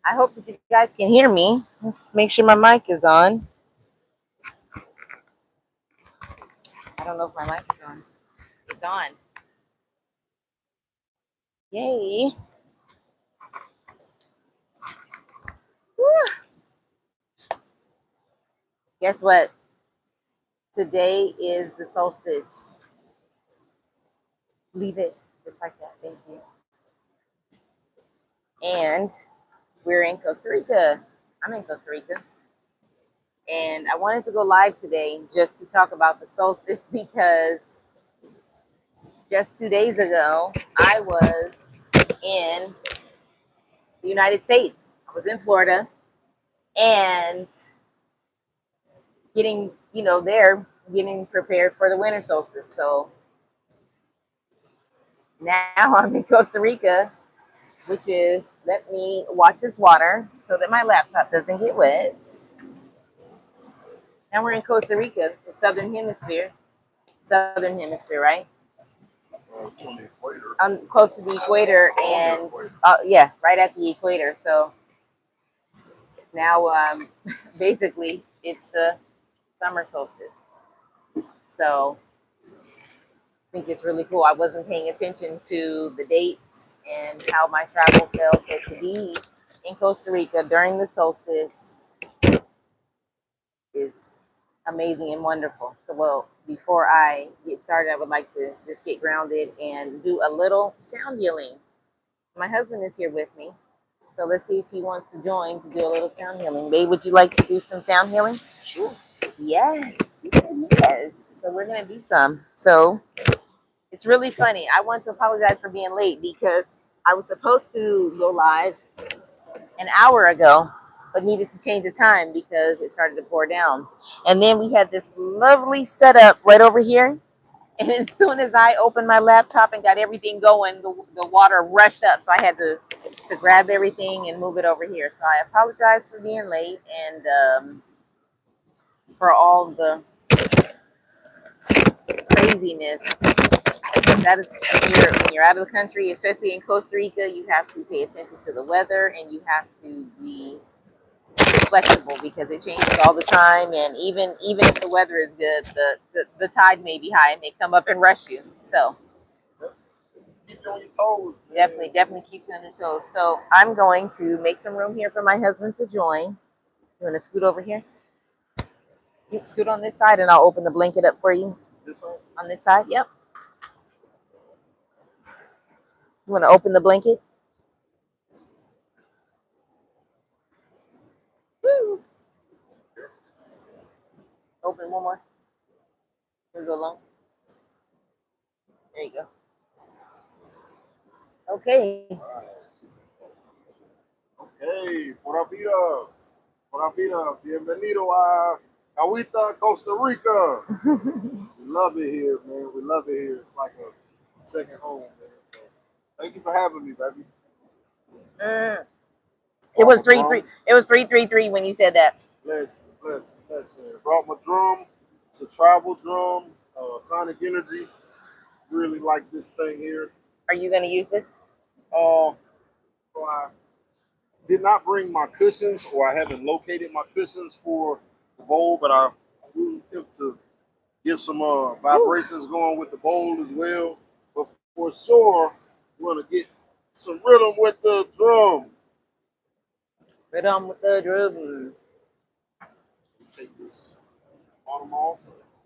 I hope that you guys can hear me. Let's make sure my mic is on. I don't know if my mic is on. It's on. Yay. Woo. Guess what? Today is the solstice. Leave it just like that. Thank you. And we're in Costa Rica. I'm in Costa Rica. And I wanted to go live today just to talk about the solstice because just 2 days ago, I was in the United States. I was in Florida and getting prepared for the winter solstice. So now I'm in Costa Rica, which is, let me watch this water so that my laptop doesn't get wet. Now we're in Costa Rica, the southern hemisphere. Southern hemisphere, right? On the equator. I'm close to the equator, and yeah, right at the equator. So now, basically, it's the summer solstice. So I think it's really cool. I wasn't paying attention to the dates and how my travel fell. So to be in Costa Rica during the solstice is amazing and wonderful. So, well, before I get started, I would like to just get grounded and do a little sound healing. My husband is here with me. So let's see if he wants to join to do a little sound healing. Babe, would you like to do some sound healing? Sure. Yes. Yes. So we're going to do some. So it's really funny. I want to apologize for being late because I was supposed to go live an hour ago, but needed to change the time because it started to pour down. And then we had this lovely setup right over here. And as soon as I opened my laptop and got everything going, the water rushed up. So I had to grab everything and move it over here. So I apologize for being late and for all the craziness. That is, when you're out of the country, especially in Costa Rica, you have to pay attention to the weather and you have to be flexible because it changes all the time. And even if the weather is good, the tide may be high and may come up and rush you. So Keep you on your toes. definitely keep you on your toes. So I'm going to make some room here for my husband to join. You want to scoot over here? You scoot on this side, and I'll open the blanket up for you. This side? On this side, yep. You want to open the blanket? Woo. Open one more. Here we go long. There you go. Okay. Okay, pura vida. Pura vida. Bienvenido a Agüita, Costa Rica. We love it here, man. We love it here. It's like a second home, man. So, thank you for having me, baby. Mm. It was 3-3. It was 3-3-3 when you said that. Bless, bless, bless. Brought my drum. It's a travel drum. Sonic Energy. Really like this thing here. Are you going to use this? So I did not bring my cushions, or I haven't located my cushions for the bowl, but I will attempt to get some vibrations going with the bowl as well. But for sure, we're gonna get some rhythm with the drum. Rhythm with the drum. Take this bottom off.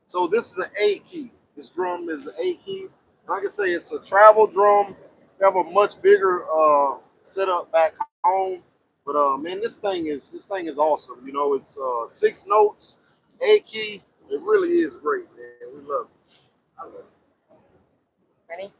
So this is an A key. This drum is an A key. Like I say, it's a travel drum. We have a much bigger setup back home, but man, this thing is awesome. You know, it's 6 notes, A key. It really is great, man. We love it. I love it. Ready?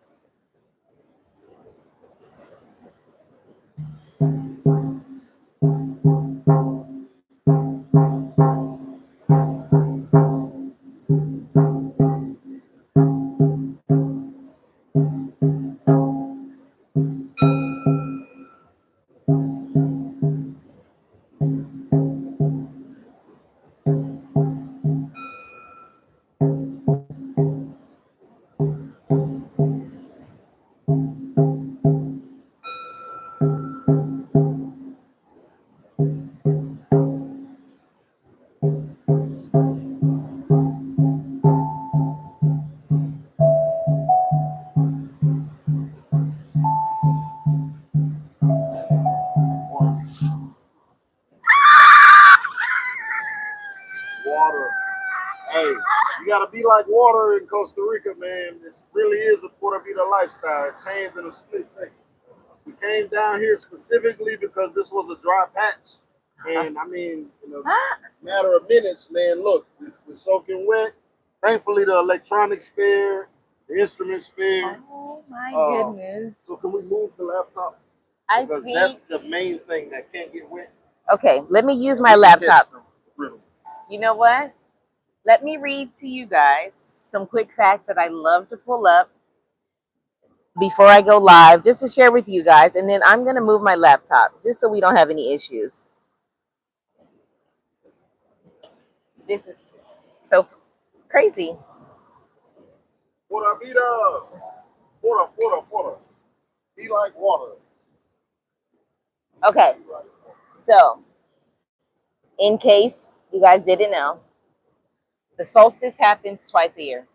gotta be like water in Costa Rica, man. This really is a Puerto Vida lifestyle. It changed in a split second. We came down here specifically because this was a dry patch. And I mean, in a matter of minutes, man, look, we're soaking wet. Thankfully, the electronics spared, the instruments spared. Oh my goodness. So can we move the laptop? I Because think that's the main thing that can't get wet. okay, let me use my laptop. Riddle. You know what? Let me read to you guys some quick facts that I love to pull up before I go live, just to share with you guys. And then I'm going to move my laptop just so we don't have any issues. This is so crazy. Pura vida. Pura. Be like water. Okay, so in case you guys didn't know, the solstice happens twice a year.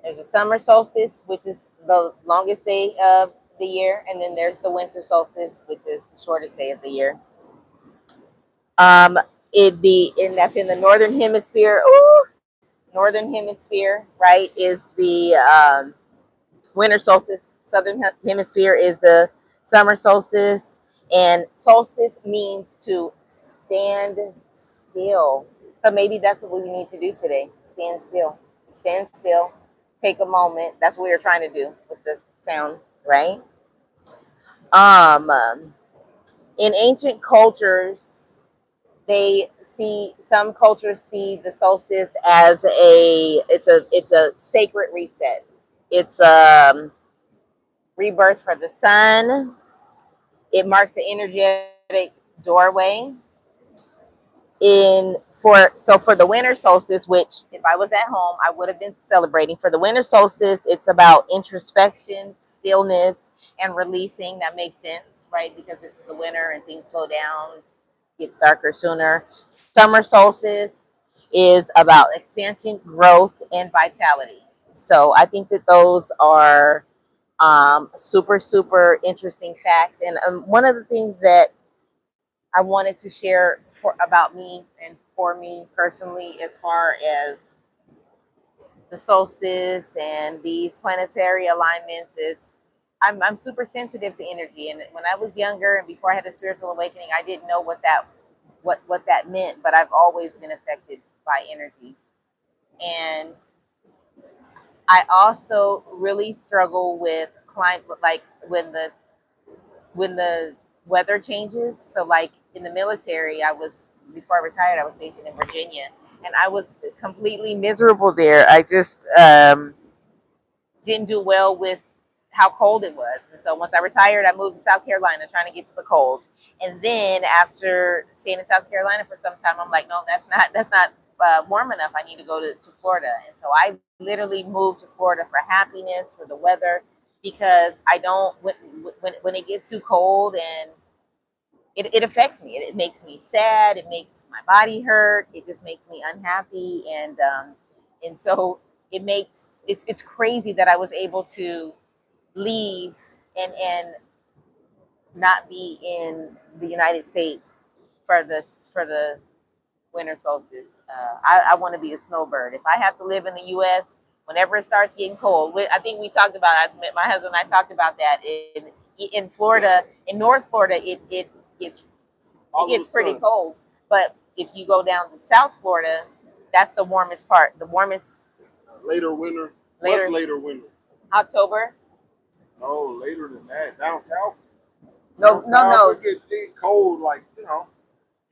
There's a summer solstice, which is the longest day of the year, and then there's the winter solstice, which is the shortest day of the year. And that's in the northern hemisphere. Ooh, northern hemisphere, right, is the winter solstice. Southern hemisphere is the summer solstice, and solstice means to stand still. So maybe that's what we need to do today. Stand still. Stand still. Take a moment. That's what we are trying to do with the sound, right? Um, in ancient cultures, some cultures see the solstice as it's a sacred reset. It's rebirth for the sun. It marks the energetic doorway for the winter solstice, which if I was at home I would have been celebrating. For the winter solstice, it's about introspection, stillness, and releasing. That makes sense, right? Because it's the winter and things slow down, gets darker sooner. Summer solstice is about expansion, growth, and vitality. So I think that those are super interesting facts. And one of the things that I wanted to share about me and for me personally, as far as the solstice and these planetary alignments, is I'm super sensitive to energy. And when I was younger and before I had a spiritual awakening, I didn't know what that meant, but I've always been affected by energy. And I also really struggle with climate, like when the weather changes. So like in the military, before I retired, I was stationed in Virginia, and I was completely miserable there. I just didn't do well with how cold it was. And so once I retired, I moved to South Carolina trying to get to the cold. And then after staying in South Carolina for some time, I'm like, no, that's not warm enough. I need to go to Florida. And so I literally moved to Florida for happiness, for the weather, because I don't, when it gets too cold, and it affects me. It makes me sad. It makes my body hurt. It just makes me unhappy. And so it's crazy that I was able to leave and not be in the United States for the winter solstice. I want to be a snowbird. If I have to live in the U.S., whenever it starts getting cold, I think we talked about. My husband and I talked about that in Florida, in North Florida. It gets pretty cold, but if you go down to South Florida, that's the warmest part. The warmest later winter. What's later winter? October. No, later than that. Down south. No. It get cold, like you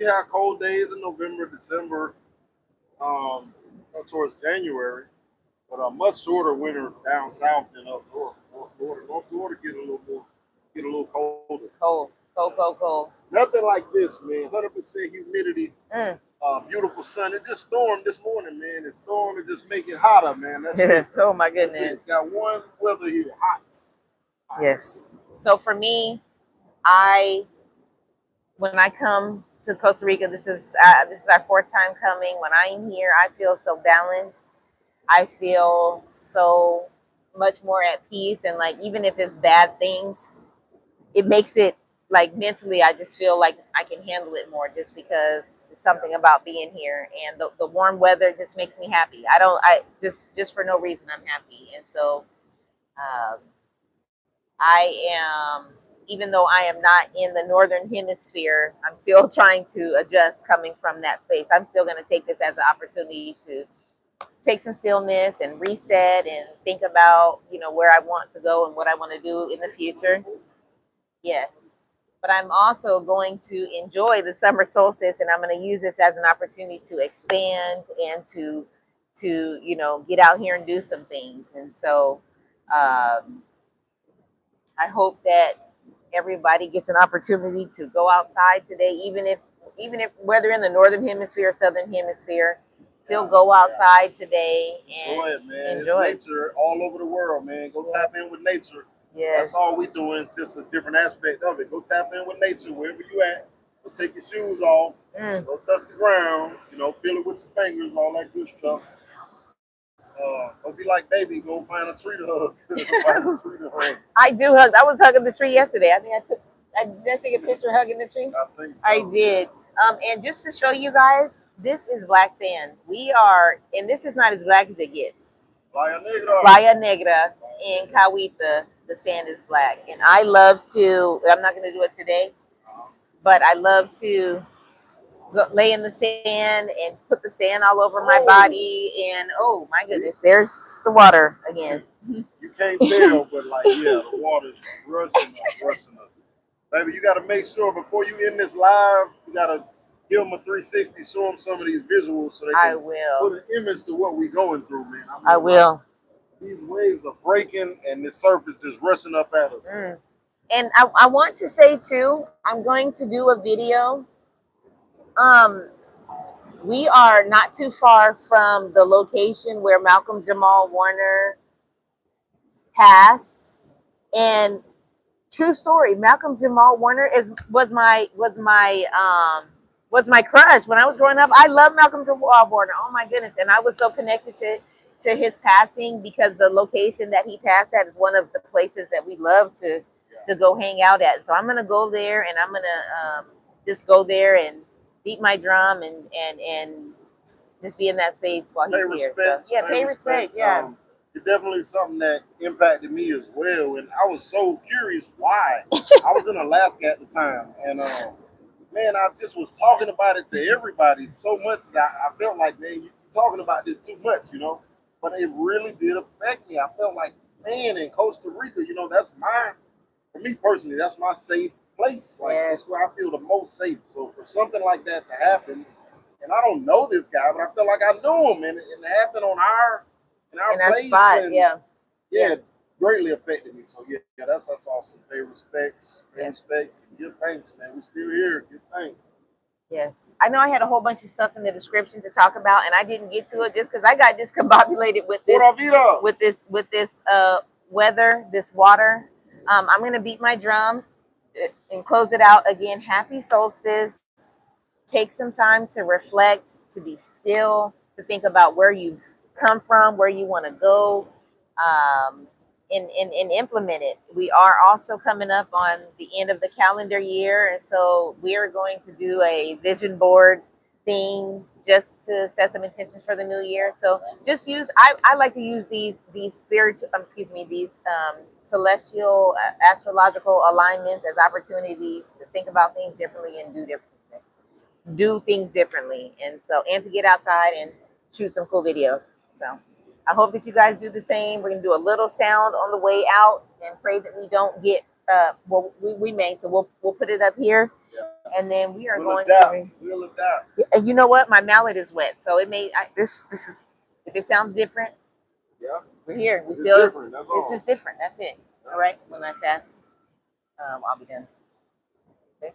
have cold days in November, December, towards January, but a much shorter winter down south than up north. North Florida. North Florida get a little colder. Cold. Nothing like this, man. 100% humidity. Beautiful sun. It just stormed this morning, man. It stormed and just make it hotter, man. That's it. Oh my goodness. Got one weather here, hot. Yes. So for me, when I come to Costa Rica, this is our fourth time coming. When I'm here, I feel so balanced. I feel so much more at peace, and like even if it's bad things, it makes it like mentally, I just feel like I can handle it more just because it's something about being here, and the warm weather just makes me happy. I just for no reason I'm happy, and so um, I am, even though I am not in the northern hemisphere, I'm still trying to adjust coming from that space. I'm still going to take this as an opportunity to take some stillness and reset and think about, where I want to go and what I want to do in the future. Yes. But I'm also going to enjoy the summer solstice, and I'm going to use this as an opportunity to expand and to get out here and do some things. And so um, I hope that everybody gets an opportunity to go outside today, even if whether in the northern hemisphere or southern hemisphere, still go outside today and Go ahead, man. enjoy. It's nature all over the world, man. Go tap in with nature. Yes. That's all we doing. It's just a different aspect of it. Go tap in with nature wherever you at. Go take your shoes off. Go touch the ground. Feel it with your fingers, all that good stuff. Don't be like baby. Go find a tree to hug. Find a tree to hug. I do hug. I was hugging the tree yesterday. I did take a picture hugging the tree. I think so. I did. And just to show you guys, this is black sand. And this is not as black as it gets. Playa Negra. Playa Negra in Cahuita, the sand is black. And I love to, I'm not going to do it today, but I love to lay in the sand and put the sand all over my body. And oh my goodness, there's the water again. You can't tell, but the water's rushing up. Baby, you got to make sure before you end this live, you got to give them a 360, show them some of these visuals so they can put an image to what we're going through, man. I will. These waves are breaking and the surface is rushing up at us. And I want to say too, I'm going to do a video. We are not too far from the location where Malcolm Jamal Warner passed, and true story, Malcolm Jamal Warner was my crush when I was growing up. I love Malcolm Jamal Warner. Oh my goodness, and I was so connected to his passing because the location that he passed at is one of the places that we love to go hang out at. So I'm gonna go there, and I'm gonna just go there and beat my drum and just be in that space while he's here. So, pay respect. Yeah. It's definitely something that impacted me as well, and I was so curious why. I was in Alaska at the time, and man, I just was talking about it to everybody so much that I felt like, man, you're talking about this too much, But it really did affect me. I felt like, man, in Costa Rica, for me personally, that's my safe place. That's where I feel the most safe. So for something like that to happen, and I don't know this guy, but I felt like I knew him, and it happened on our place, spot, and greatly affected me. So that's awesome. Pay respects, and give thanks, man. We're still here. Give thanks. Yes, I know I had a whole bunch of stuff in the description to talk about, and I didn't get to it just because I got discombobulated with this weather, this water. I'm gonna beat my drum and close it out again. Happy solstice. Take some time to reflect, to be still, to think about where you've come from, where you want to go, and implement it. We are also coming up on the end of the calendar year, and so we are going to do a vision board thing just to set some intentions for the new year. So just I like to use these spiritual, these celestial astrological alignments as opportunities to think about things differently and do things differently, and to get outside and shoot some cool videos. So I hope that you guys do the same. We're gonna do a little sound on the way out and pray that we don't get we may, so we'll put it up here, and then we are going to. And you know what? My mallet is wet, so it may. This is, if it sounds different. Yeah, we're here. It's different. It's just different. That's it. All right. When I fast, I'll be done. Okay.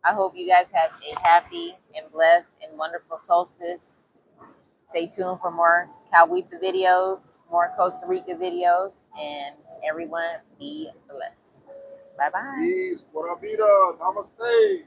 I hope you guys have a happy and blessed and wonderful solstice. Stay tuned for more Calwita videos, more Costa Rica videos, and everyone be blessed. Bye bye. Peace. Pura vida. Namaste.